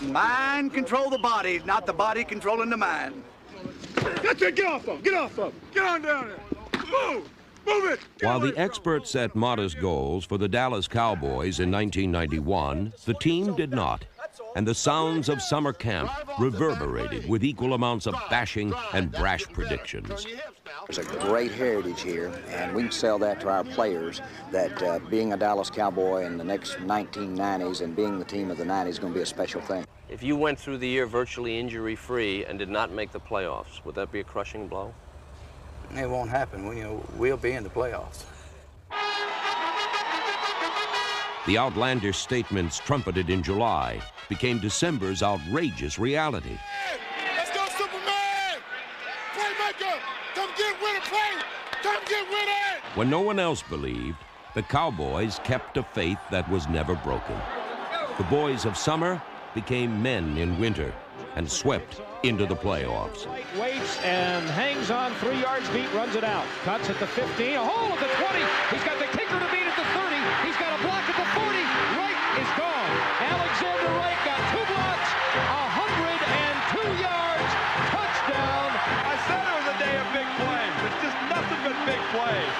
The mind control the body, not the body controlling the mind. That's it, get off of him, get off of him. Get on down there. Move, move it. While the experts set modest goals for the Dallas Cowboys in 1991, the team did not. And the sounds of summer camp reverberated with equal amounts of bashing and brash predictions. There's a great heritage here, and we can sell that to our players, that being a Dallas Cowboy in the next 1990s and being the team of the 90s is going to be a special thing. If you went through the year virtually injury-free and did not make the playoffs, would that be a crushing blow? It won't happen. We'll be in the playoffs. The outlandish statements trumpeted in July became December's outrageous reality. Let's go, Superman! Playmaker! Come get with it, play! Come get with it! When no one else believed, the Cowboys kept a faith that was never broken. The boys of summer became men in winter and swept into the playoffs. Waits and hangs on, 3 yards deep, runs it out. Cuts at the 15, a hole at the 20. He's got the kicker to beat at the 30. He's got a block at the 40. Wright is gone. Alexander Wright got 2 blocks, 102 yards, touchdown. I said it was a day of big plays. It's just nothing but big plays.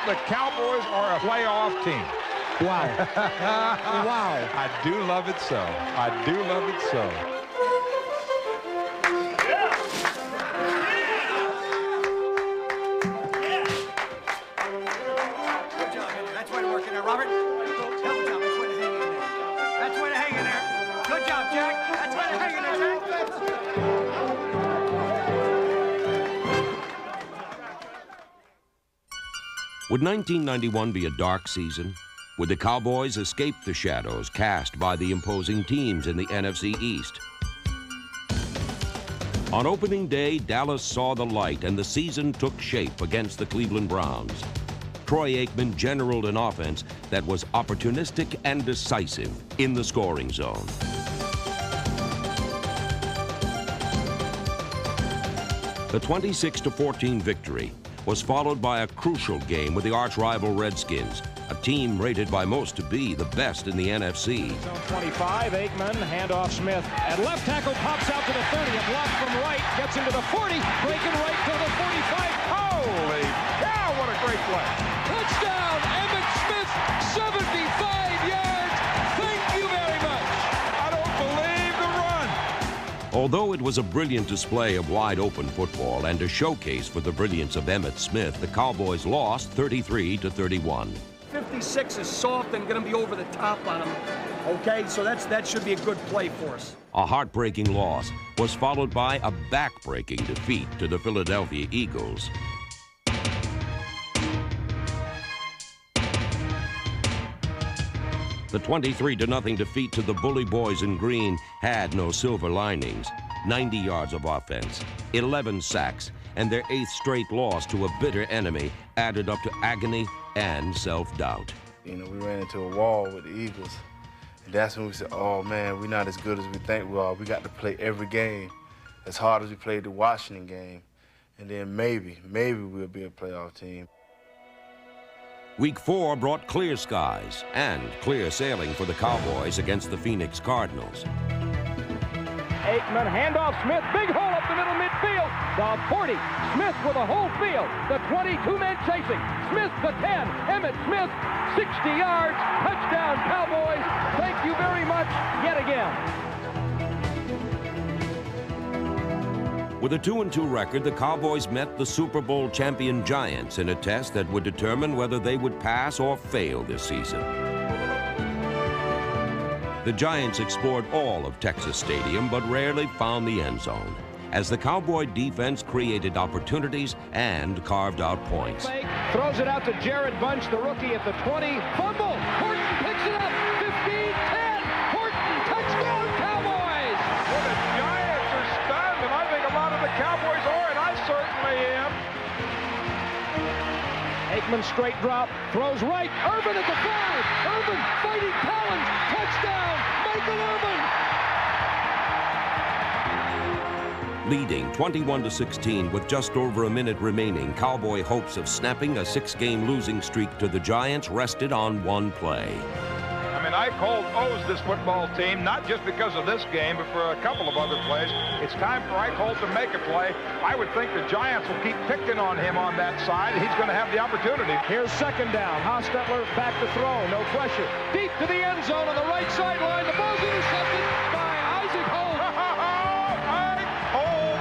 The Cowboys are a playoff team. Wow. Wow. I do love it so. I do love it so. Good job, man. That's way to work in there, Robert. Good job. That's way to hang in there. That's way to hang in there. Good job, Jack. That's way to hang in there, Jack. Would 1991 be a dark season? Would the Cowboys escape the shadows cast by the imposing teams in the NFC East? On opening day, Dallas saw the light and the season took shape against the Cleveland Browns. Troy Aikman generaled an offense that was opportunistic and decisive in the scoring zone. The 26-14 victory was followed by a crucial game with the arch-rival Redskins, a team rated by most to be the best in the NFC. Zone 25, Aikman, handoff Smith. At left tackle, pops out to the 30, a block from Wright, gets into the 40, breaking right to the 45. Holy cow, what a great play. Touchdown, Emmitt Smith, 75 yards. Thank you very much. I don't believe the run. Although it was a brilliant display of wide-open football and a showcase for the brilliance of Emmitt Smith, the Cowboys lost 33-31. 56 is soft and going to be over the top on him. Okay, so that should be a good play for us. A heartbreaking loss was followed by a back-breaking defeat to the Philadelphia Eagles. The 23-0 defeat to the Bully Boys in green had no silver linings. 90 yards of offense, 11 sacks, and their 8th straight loss to a bitter enemy added up to agony and self-doubt. You know, we ran into a wall with the Eagles, and that's when we said, oh man, we're not as good as we think we are. We got to play every game as hard as we played the Washington game, and then maybe we'll be a playoff team. Week 4 brought clear skies and clear sailing for the Cowboys against the Phoenix Cardinals. Aikman, handoff Smith, big hole up the middle midfield. The 40, Smith with a whole field. The 22 men chasing. Smith the 10, Emmitt Smith, 60 yards, touchdown Cowboys. Thank you very much yet again. With a 2-2 record, the Cowboys met the Super Bowl champion Giants in a test that would determine whether they would pass or fail this season. The Giants explored all of Texas Stadium, but rarely found the end zone, as the Cowboy defense created opportunities and carved out points. Throws it out to Jared Bunch, the rookie at the 20. Fumble! Horton picks it up! 15-10! Horton, touchdown Cowboys! Well, the Giants are stunned, and I think a lot of the Cowboys are, and I certainly am. Aikman straight drop, throws right, Urban at the 5! Urban fighting Collins, touchdown! Michael Urban! Leading 21-16 with just over a minute remaining, Cowboy hopes of snapping a 6-game losing streak to the Giants rested on one play. I mean, Ike Holt owes this football team, not just because of this game, but for a couple of other plays. It's time for Ike Holt to make a play. I would think the Giants will keep picking on him on that side. He's going to have the opportunity. Here's second down. Hostetler back to throw. No pressure. Deep to the end zone on the right sideline. The ball's intercepted by Isaac Holt. Ike Holt.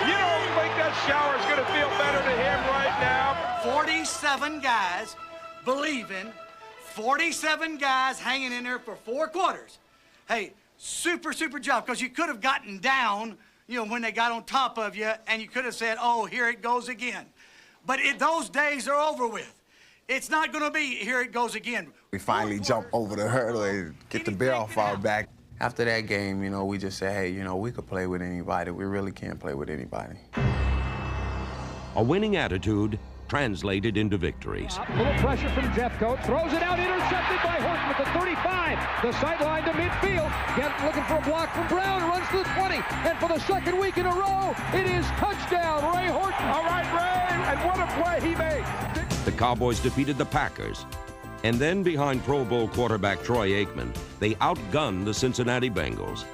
You don't think that shower's going to feel better to him right now? 47 guys believing, 47 guys hanging in there for 4 quarters. Hey, super job, because you could have gotten down, you know, when they got on top of you, and you could have said, oh, here it goes again. But those days are over with. It's not going to be, here it goes again. We finally jump over the hurdle and get the bear off our back. After that game, you know, we just said, hey, you know, we could play with anybody. We really can't play with anybody. A winning attitude translated into victories. A little pressure from Jeffcoat. Throws it out, intercepted by Horton at the 35. The sideline to midfield. Looking for a block from Brown. Runs to the 20. And for the second week in a row, it is touchdown, Ray Horton. All right, Ray, and what a play he made. The Cowboys defeated the Packers. And then behind Pro Bowl quarterback Troy Aikman, they outgunned the Cincinnati Bengals.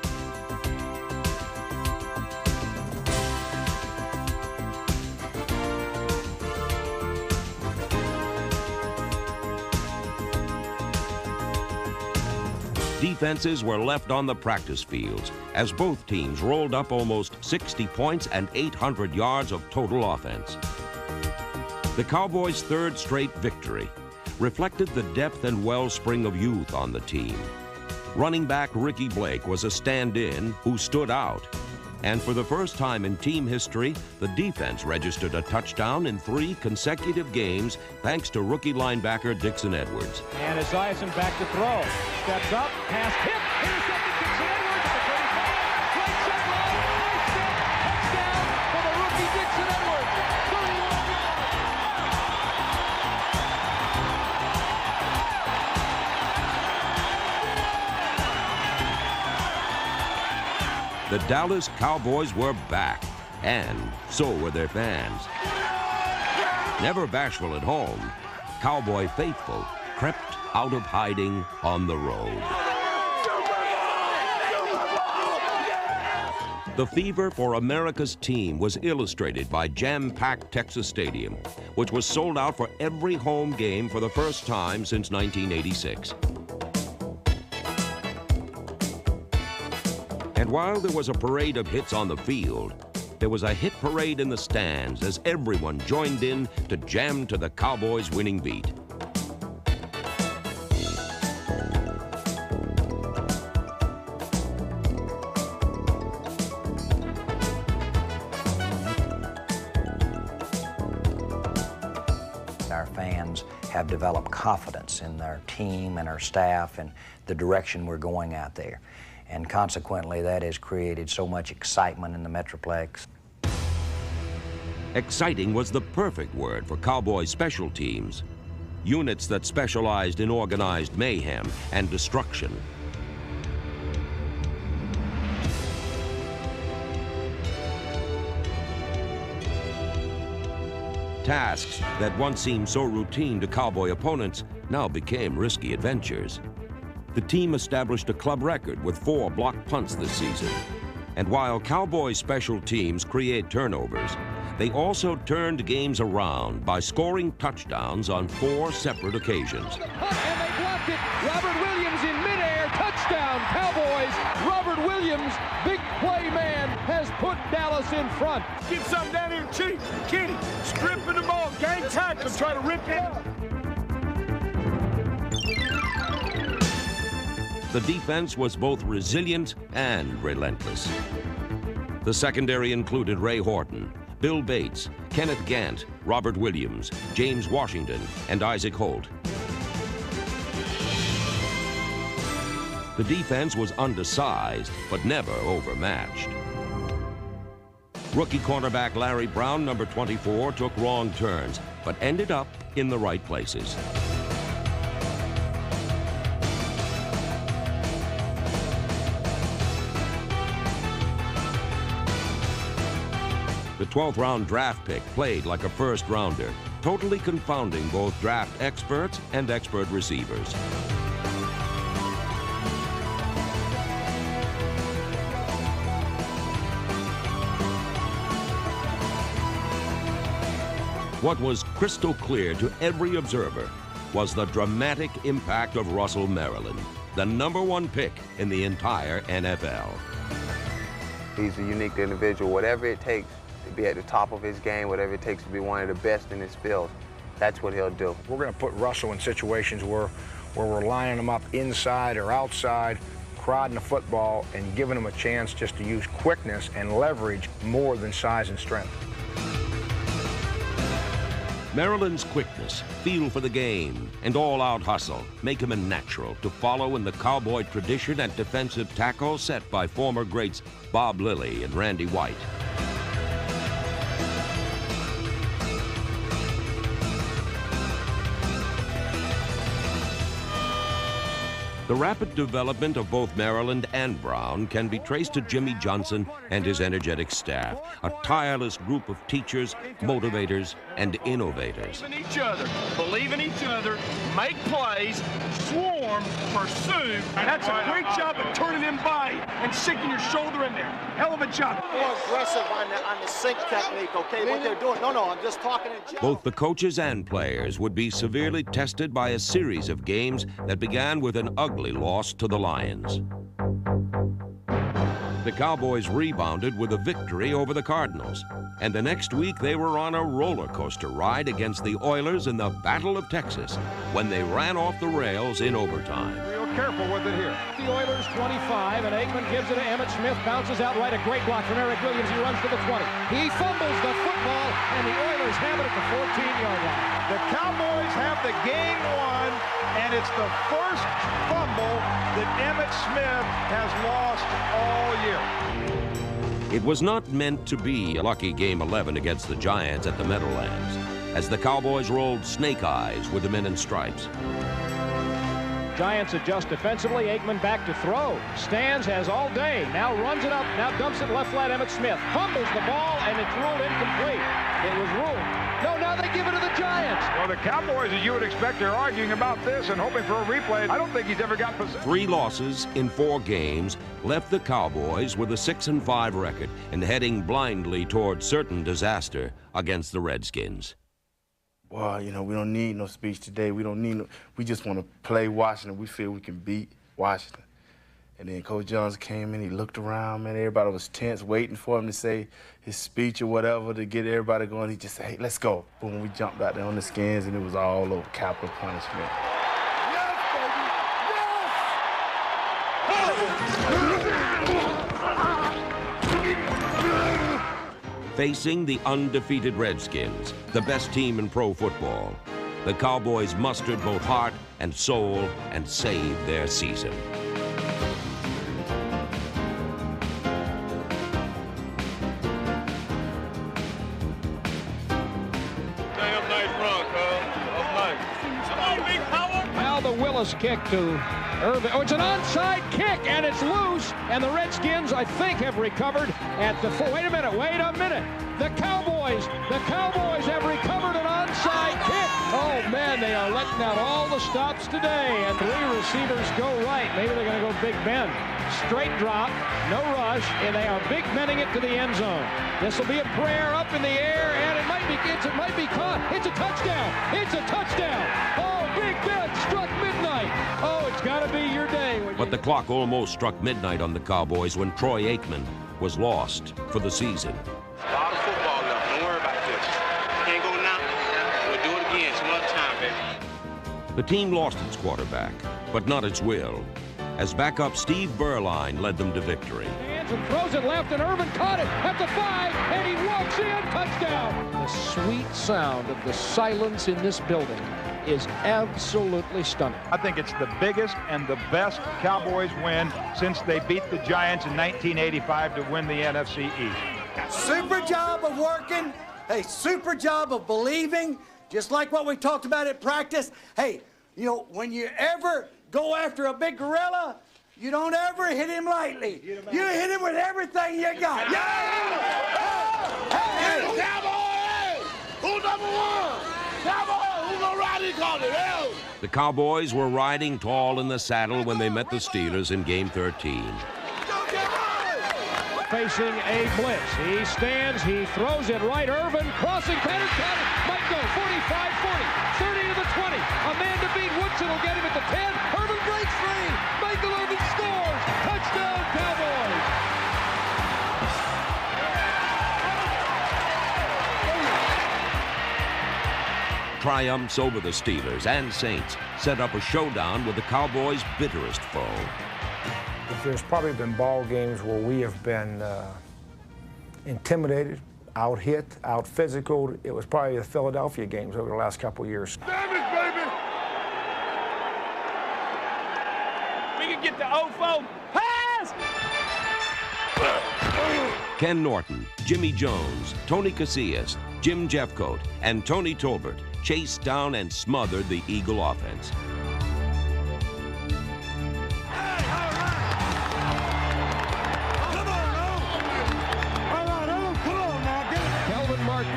Defenses were left on the practice fields as both teams rolled up almost 60 points and 800 yards of total offense. The Cowboys' third straight victory reflected the depth and wellspring of youth on the team. Running back Ricky Blake was a stand-in who stood out. And for the first time in team history, the defense registered a touchdown in 3 consecutive games thanks to rookie linebacker Dixon Edwards. And Esiason back to throw. Steps up, pass hit, intercepted Dixon Edwards at the 35. Great set line, nice step, touchdown for the rookie Dixon Edwards. 31 The Dallas Cowboys were back, and so were their fans. Never bashful at home, Cowboy faithful crept out of hiding on the road. The fever for America's team was illustrated by jam-packed Texas Stadium, which was sold out for every home game for the first time since 1986. And while there was a parade of hits on the field, there was a hit parade in the stands as everyone joined in to jam to the Cowboys' winning beat. Our fans have developed confidence in their team and our staff and the direction we're going out there. And consequently, that has created so much excitement in the Metroplex. Exciting was the perfect word for Cowboy special teams, units that specialized in organized mayhem and destruction. Tasks that once seemed so routine to Cowboy opponents now became risky adventures. The team established a club record with 4 blocked punts this season. And while Cowboy special teams create turnovers, they also turned games around by scoring touchdowns on 4 separate occasions. And they blocked it. Robert Williams in midair. Touchdown, Cowboys. Robert Williams, big play man, has put Dallas in front. Get something down here, Chief. Kenny, stripping the ball. Gang tackle. Try to rip it out. The defense was both resilient and relentless. The secondary included Ray Horton, Bill Bates, Kenneth Gant, Robert Williams, James Washington, and Isaac Holt. The defense was undersized, but never overmatched. Rookie cornerback Larry Brown, number 24, took wrong turns, but ended up in the right places. The 12th round draft pick played like a first rounder, totally confounding both draft experts and expert receivers. What was crystal clear to every observer was the dramatic impact of Russell Maryland, the #1 pick in the entire NFL. He's a unique individual. Whatever it takes to be at the top of his game, whatever it takes to be one of the best in his field, that's what he'll do. We're going to put Russell in situations where we're lining him up inside or outside, prodding the football, and giving him a chance just to use quickness and leverage more than size and strength. Maryland's quickness, feel for the game, and all-out hustle make him a natural to follow in the Cowboy tradition at defensive tackle set by former greats Bob Lilly and Randy White. The rapid development of both Maryland and Brown can be traced to Jimmy Johnson and his energetic staff, a tireless group of teachers, motivators, and innovators. Believe in each other, make plays, swarm, pursue. And that's a great job of turning in body and sinking your shoulder in there. Hell of a job. More aggressive on the sink technique, okay? What they're doing. No, I'm just talking in general. Both the coaches and players would be severely tested by a series of games that began with an ugly loss to the Lions. The Cowboys rebounded with a victory over the Cardinals, and the next week they were on a roller coaster ride against the Oilers in the Battle of Texas when they ran off the rails in overtime. Real careful with it here. The Oilers 25, and Aikman gives it to Emmitt Smith, bounces out right, a great block from Eric Williams. He runs to the 20. He fumbles the football, and the Oilers have it at the 14-yard line. The Cowboys have the game won, and it's the first fumble that Emmitt Smith has lost all year. It was not meant to be a lucky Game 11 against the Giants at the Meadowlands, as the Cowboys rolled snake eyes with the men in stripes. Giants adjust defensively. Aikman back to throw. Stands, has all day. Now runs it up. Now dumps it left flat. Emmitt Smith fumbles the ball, and it's ruled incomplete. It was ruled. No, now they give it to the Giants. Well, the Cowboys, as you would expect, they're arguing about this and hoping for a replay. I don't think he's ever got possession. 3 losses in 4 games left the Cowboys with a 6-5 record and heading blindly toward certain disaster against the Redskins. Well, you know, we don't need no speech today. We don't need no, we just want to play Washington. We feel we can beat Washington. And then Coach Johnson came in, he looked around, man, everybody was tense, waiting for him to say his speech or whatever to get everybody going. He just said, hey, let's go. Boom, we jumped out there on the skins, and it was all over capital punishment. Yes, baby, yes! Facing the undefeated Redskins, the best team in pro football, the Cowboys mustered both heart and soul and saved their season. Willis kick to Irvin. Oh, it's an onside kick, and it's loose. And the Redskins, I think, have recovered at the 4. Wait a minute. The Cowboys have recovered an onside kick. Oh, man, they are letting out all the stops today. And 3 receivers go right. Maybe they're going to go Big Ben. Straight drop, no rush, and they are Big Benning it to the end zone. This will be a prayer up in the air, and it might be caught. It's a touchdown. It's a touchdown. Oh, Big Ben struck midnight. Oh, it's got to be your day. But the clock almost struck midnight on the Cowboys when Troy Aikman was lost for the season. A lot of football left. Don't worry about this. Can't go now. We'll do it again some other time, baby. The team lost its quarterback, but not its will, as backup Steve Berline led them to victory. And throws it left, and Irvin caught it at the 5, and he walks in, touchdown. The sweet sound of the silence in this building is absolutely stunning. I think it's the biggest and the best Cowboys win since they beat the Giants in 1985 to win the NFC East. Super job of working. Hey, super job of believing, just like what we talked about at practice. Hey, you know, when you ever go after a big gorilla, you don't ever hit him lightly. You hit him with everything you got. Yeah! Hey, Cowboys! Who's number 1? Cowboys! Who's gonna ride his car? The Cowboys were riding tall in the saddle when they met the Steelers in Game 13. facing a blitz. He stands, he throws it right. Irvin crossing, pattern, might go 45, 40, 30 to the 20. A man to beat. Woodson will get him at the 10. Irvin breaks free. Michael Irvin scores. Touchdown, Cowboys. Triumphs over the Steelers and Saints set up a showdown with the Cowboys' bitterest foe. There's probably been ball games where we have been intimidated, out-hit, out-physical. It was probably the Philadelphia games over the last couple of years. Damn it, baby! We can get the 0-4 pass! Ken Norton, Jimmy Jones, Tony Casillas, Jim Jeffcoat, and Tony Tolbert chased down and smothered the Eagle offense. Kelvin Martin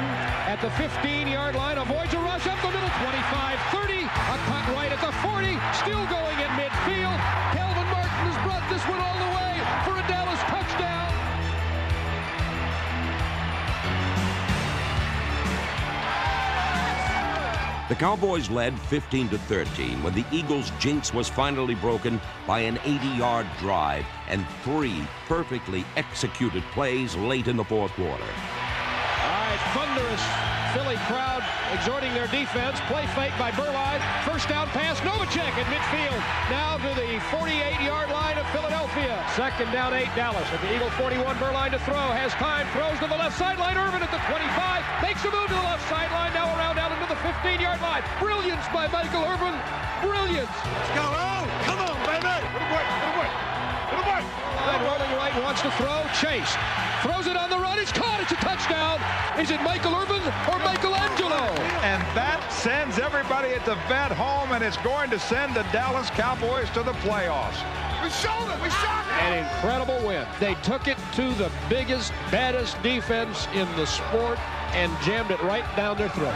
at the 15-yard line avoids a rush up the middle, 25, 30, a cut right at the 40, still going in midfield. Kelvin Martin has brought this one all the way for a Dallas touchdown. The Cowboys led 15-13 when the Eagles' jinx was finally broken by an 80-yard drive and 3 perfectly executed plays late in the fourth quarter. All right, thunderous Philly crowd exhorting their defense. Play fake by Burline. First down pass, Novacek in midfield. Now to the 48-yard line of Philadelphia. Second down 8, Dallas. At the Eagle 41, Burline to throw. Has time, throws to the left sideline. Irvin at the 25. Makes a move to the left sideline. Now around out into the 15-yard line. Brilliance by Michael Irvin. Brilliance. Let's go. Oh, come on, baby. Put it away. Put it away. Put it away. Line rolling right, wants to throw. Chase. Throws it on the run. It's caught. It's a touchdown. Is it Michael Irvin or Michelangelo? And that sends everybody at the vet home, and it's going to send the Dallas Cowboys to the playoffs. We showed it. We shot it. An incredible win. They took it to the biggest, baddest defense in the sport and jammed it right down their throat.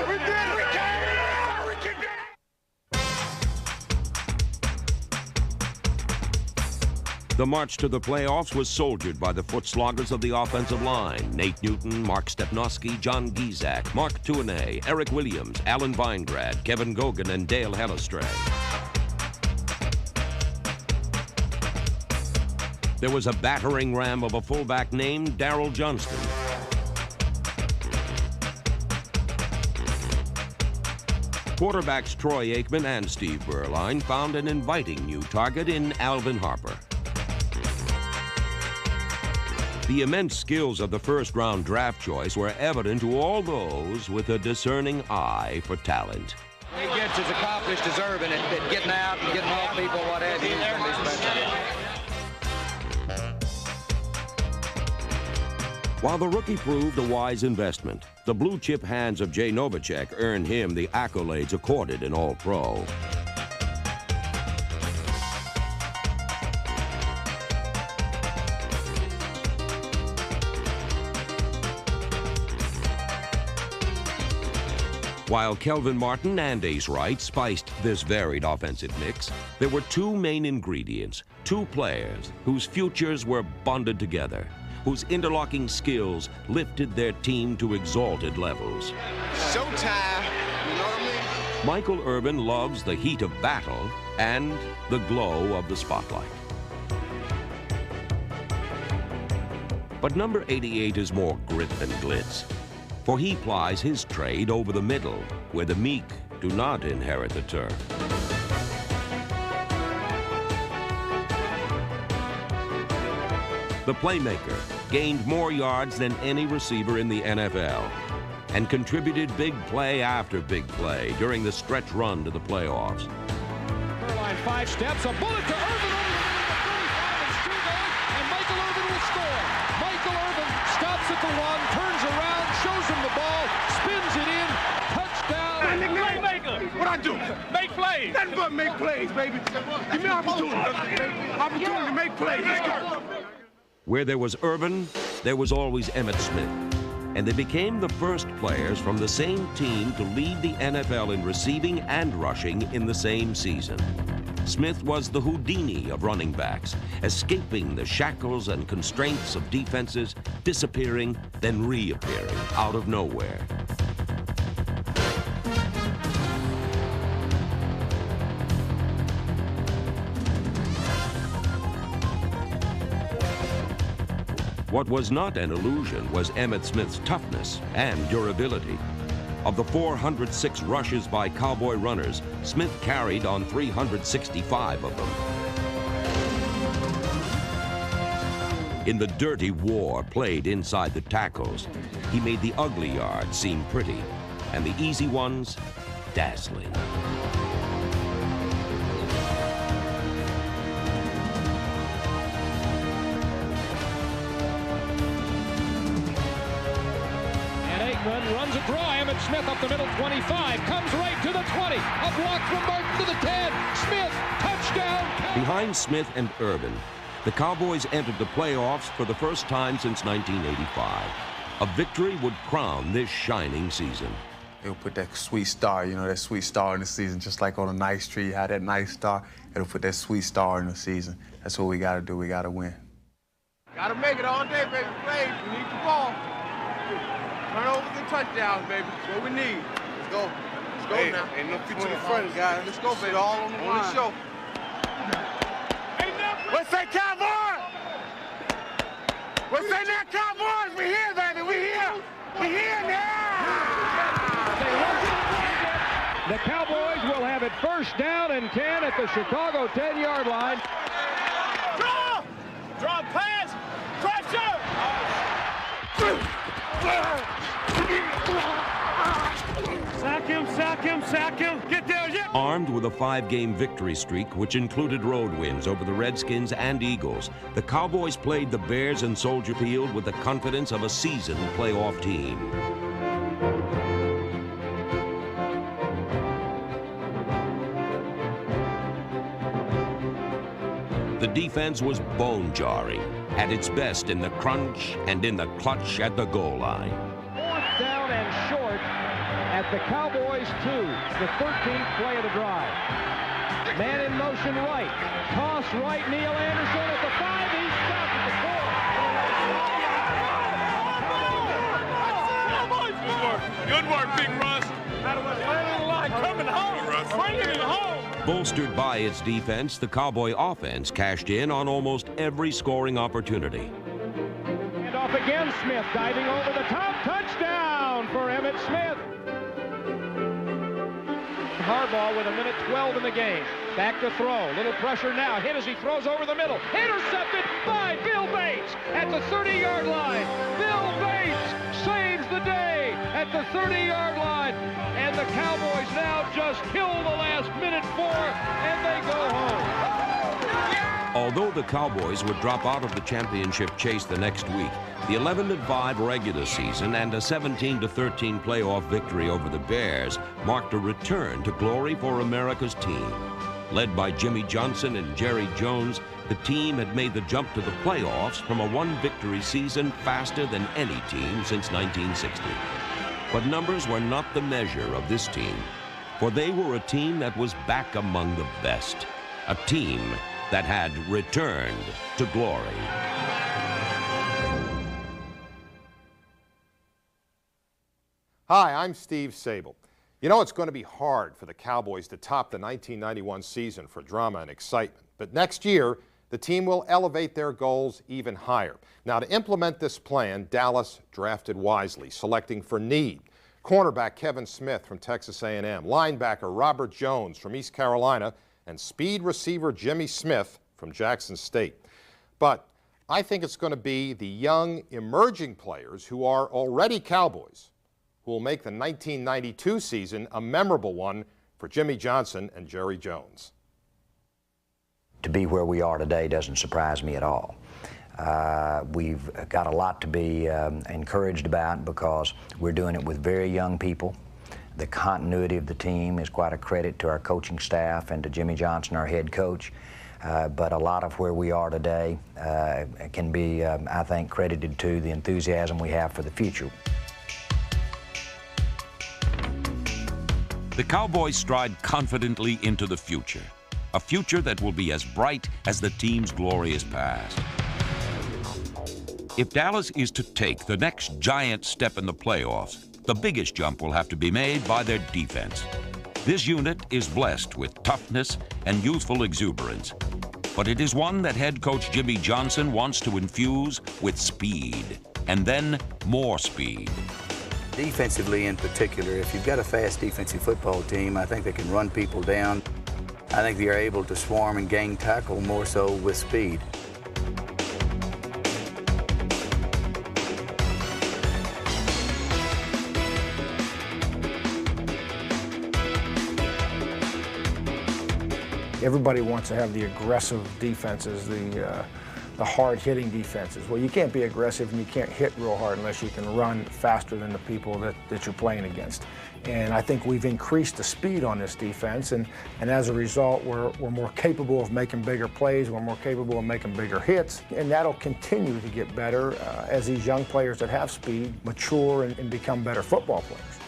We did it. We came in. We kicked it. The march to the playoffs was soldiered by the foot sloggers of the offensive line: Nate Newton, Mark Stepnoski, John Gizak, Mark Tuinei, Eric Williams, Alan Weingrad, Kevin Gogan, and Dale Hellestray. There was a battering ram of a fullback named Darrell Johnston. Quarterbacks Troy Aikman and Steve Burline found an inviting new target in Alvin Harper. The immense skills of the first-round draft choice were evident to all those with a discerning eye for talent. He gets as accomplished as Irvin at getting out and getting off people, what have you. While the rookie proved a wise investment, the blue-chip hands of Jay Novacek earned him the accolades accorded in All-Pro. While Kelvin Martin and Ace Wright spiced this varied offensive mix, there were 2 main ingredients, 2 players whose futures were bonded together, whose interlocking skills lifted their team to exalted levels. Showtime. You know what I mean? Michael Irvin loves the heat of battle and the glow of the spotlight. But number 88 is more grit than glitz, for he plies his trade over the middle, where the meek do not inherit the turf. The playmaker gained more yards than any receiver in the NFL and contributed big play after big play during the stretch run to the playoffs. Burline 5 steps, a bullet to Irvin over the 35 and still going, and Michael Irvin will score. Michael Irvin stops at the 1, turns around, shows him the ball, spins it in, touchdown. What I do? Make plays. Nothing but make plays, baby. Give me an opportunity. Opportunity to make plays. Let's go. Where there was Irvin, there was always Emmitt Smith, and they became the first players from the same team to lead the NFL in receiving and rushing in the same season. Smith was the Houdini of running backs, escaping the shackles and constraints of defenses, disappearing, then reappearing out of nowhere. What was not an illusion was Emmitt Smith's toughness and durability. Of the 406 rushes by Cowboy runners, Smith carried on 365 of them. In the dirty war played inside the tackles, he made the ugly yards seem pretty and the easy ones dazzling. Runs a draw. Emmitt Smith up the middle, 25. Comes right to the 20. A block from Martin to the 10. Smith, touchdown. Behind Smith and Urban, the Cowboys entered the playoffs for the first time since 1985. A victory would crown this shining season. It'll put that sweet star, you know, that sweet star in the season, just like on a nice tree, you have that nice star. It'll put that sweet star in the season. That's what we got to do. We got to win. Got to make it all day, baby. Play. We need the ball. Turnovers and touchdowns, baby. That's what we need. Let's go. Let's go now. Ain't no feet to the front, guys. Let's go, baby. All on the line. On the show. What's that, Cowboys? What's that now, Cowboys? We here, baby. We here. We here now. The Cowboys will have it first down and 10 at the Chicago 10-yard line. Draw! Draw pass! Pressure! Sack him, sack him, sack him. Get there, yeah. Armed with a 5-game victory streak, which included road wins over the Redskins and Eagles, the Cowboys played the Bears in Soldier Field with the confidence of a seasoned playoff team. The defense was bone-jarring, at its best in the crunch and in the clutch at the goal line. 4th down and short at the Cowboys 2, the 13th play of the drive. Man in motion right, toss right, Neil Anderson at the 5, he's stopped at the 4. Good work, Big Russ. Coming home, bringing it home. Bolstered by its defense, the Cowboy offense cashed in on almost every scoring opportunity. And off again, Smith diving over the top. Touchdown for Emmitt Smith. Harbaugh with 1:12 in the game. Back to throw. Little pressure now. Hit as he throws over the middle. Intercepted by Bill Bates at the 30-yard line. Bill Bates saves the day at the 30-yard line. And the Cowboys now just kill the last minute 4, and they go home. Although the Cowboys would drop out of the championship chase the next week, the 11-5 regular season and a 17-13 playoff victory over the Bears marked a return to glory for America's team. Led by Jimmy Johnson and Jerry Jones, the team had made the jump to the playoffs from a one-victory season faster than any team since 1960. But numbers were not the measure of this team, for they were a team that was back among the best, a team that had returned to glory. Hi, I'm Steve Sable. You know, it's going to be hard for the Cowboys to top the 1991 season for drama and excitement, but next year, the team will elevate their goals even higher. Now, to implement this plan, Dallas drafted wisely, selecting for need cornerback Kevin Smith from Texas A&M, linebacker Robert Jones from East Carolina, and speed receiver Jimmy Smith from Jackson State. But I think it's going to be the young, emerging players who are already Cowboys who will make the 1992 season a memorable one for Jimmy Johnson and Jerry Jones. To be where we are today doesn't surprise me at all. We've got a lot to be encouraged about because we're doing it with very young people. The continuity of the team is quite a credit to our coaching staff and to Jimmy Johnson, our head coach. But a lot of where we are today can be, I think, credited to the enthusiasm we have for the future. The Cowboys stride confidently into the future. a future that will be as bright as the team's glorious past. If Dallas is to take the next giant step in the playoffs, the biggest jump will have to be made by their defense. This unit is blessed with toughness and youthful exuberance, but it is one that head coach Jimmy Johnson wants to infuse with speed, and then more speed. Defensively in particular, if you've got a fast defensive football team, I think they can run people down. I think they are able to swarm and gang tackle more so with speed. Everybody wants to have the aggressive defenses, the hard-hitting defenses. Well, you can't be aggressive and you can't hit real hard unless you can run faster than the people that you're playing against. And I think we've increased the speed on this defense, and as a result, we're more capable of making bigger plays, we're more capable of making bigger hits, and that'll continue to get better as these young players that have speed mature and become better football players.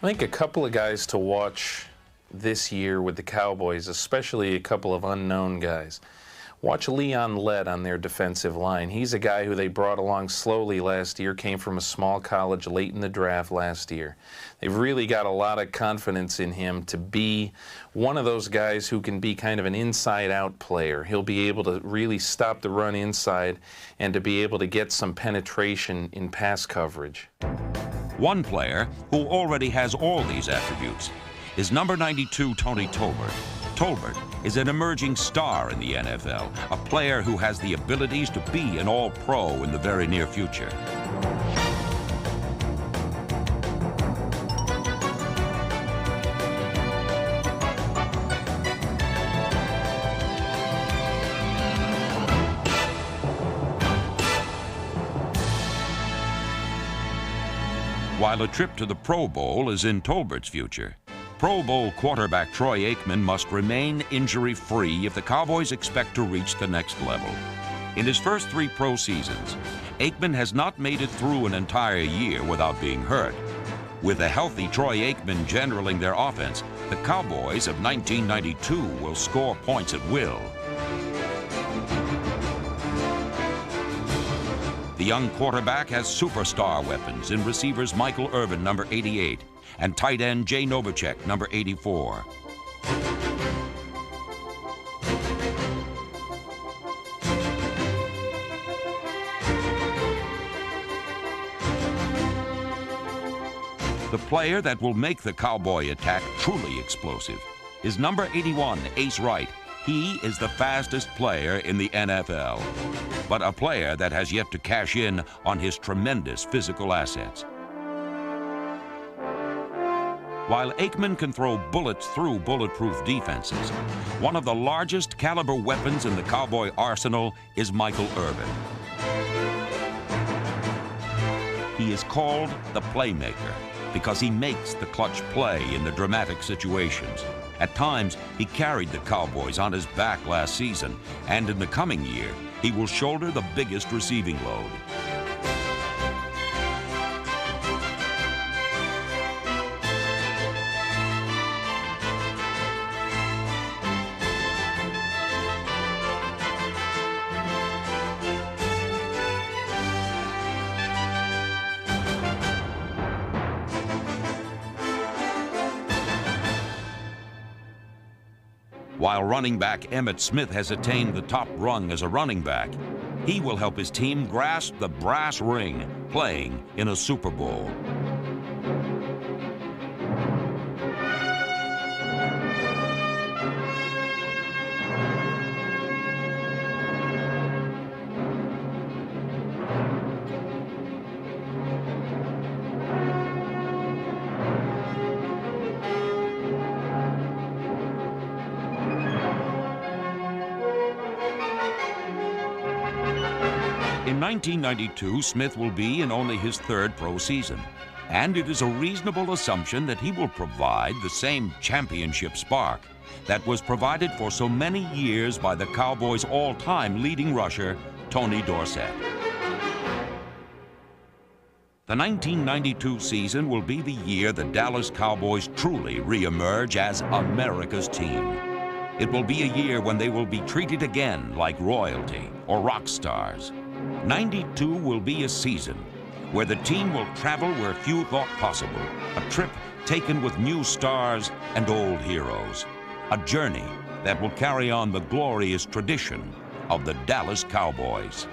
I think a couple of guys to watch this year with the Cowboys, especially a couple of unknown guys. Watch Leon Lett on their defensive line. He's a guy who they brought along slowly last year, came from a small college late in the draft last year. They've really got a lot of confidence in him to be one of those guys who can be kind of an inside-out player. He'll be able to really stop the run inside and to be able to get some penetration in pass coverage. One player who already has all these attributes is number 92, Tony Tolbert. Tolbert is an emerging star in the NFL, a player who has the abilities to be an all-pro in the very near future. While a trip to the Pro Bowl is in Tolbert's future, Pro Bowl quarterback Troy Aikman must remain injury-free if the Cowboys expect to reach the next level. In his first 3 pro seasons, Aikman has not made it through an entire year without being hurt. With a healthy Troy Aikman generaling their offense, the Cowboys of 1992 will score points at will. The young quarterback has superstar weapons in receivers Michael Irvin, number 88, and tight end Jay Novacek, number 84. The player that will make the Cowboy attack truly explosive is number 81, Ace Wright. He is the fastest player in the NFL, but a player that has yet to cash in on his tremendous physical assets. While Aikman can throw bullets through bulletproof defenses, one of the largest caliber weapons in the Cowboy arsenal is Michael Irvin. He is called the playmaker because he makes the clutch play in the dramatic situations. At times, he carried the Cowboys on his back last season, and in the coming year, he will shoulder the biggest receiving load. While running back Emmitt Smith has attained the top rung as a running back, he will help his team grasp the brass ring playing in a Super Bowl. In 1992, Smith will be in only his 3rd pro season, and it is a reasonable assumption that he will provide the same championship spark that was provided for so many years by the Cowboys' all-time leading rusher, Tony Dorsett. The 1992 season will be the year the Dallas Cowboys truly re-emerge as America's team. It will be a year when they will be treated again like royalty or rock stars. 92 will be a season where the team will travel where few thought possible, a trip taken with new stars and old heroes, a journey that will carry on the glorious tradition of the Dallas Cowboys.